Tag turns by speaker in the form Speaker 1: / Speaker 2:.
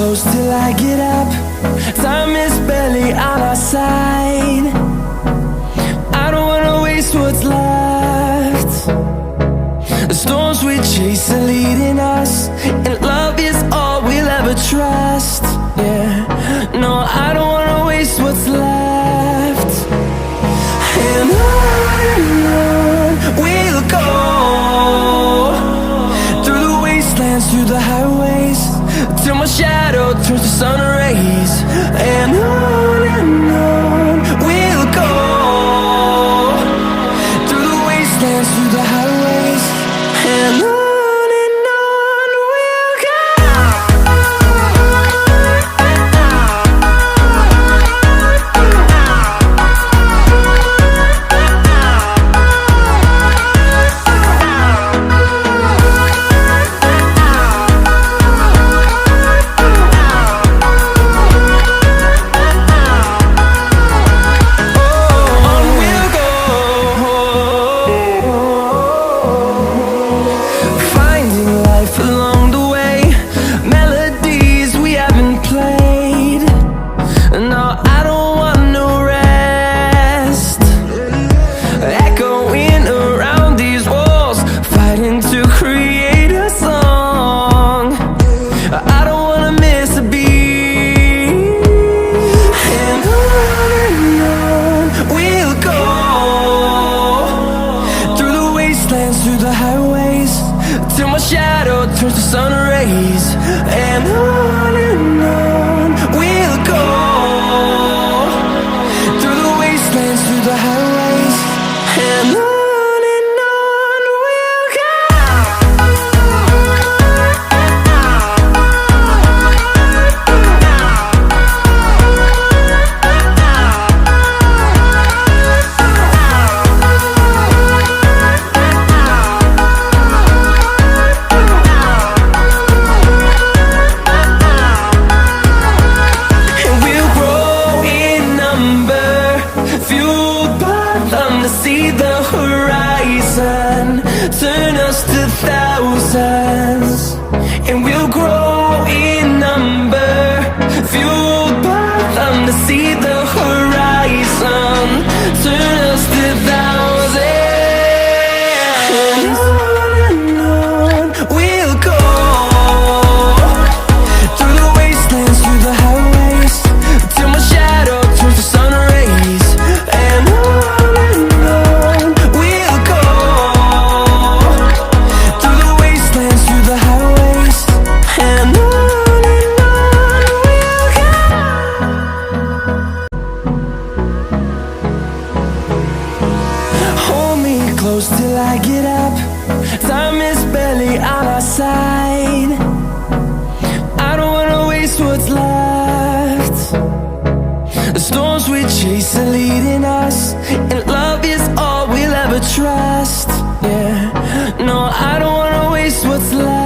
Speaker 1: close till I get up. Time is barely on our side. I don't wanna waste what's left. The storms we chase are leading us, and love is all we'll ever trust. Yeah, no, I don't wanna waste what's left. And on we'll go, through the wastelands, through the highways, till my shadow turns to sun rays. And on we'll go, through the wastelands, through the highways, and on we'll go. Through the highways, till my shadow turns to sun rays. And on we'll go, through the wastelands, through the highways, and on we'll go. See the horizon, turn us to thousands, and we'll grow in number, fueled by them to see the horizon, turn us to thousands. And on we'll go, through the wastelands, through the highways, till my shadow turns to sun rays. And close till I get up. Time is barely on our side. I don't wanna waste what's left. The storms we chase are leading us, and love is all we'll ever trust. Yeah, no, I don't wanna waste what's left.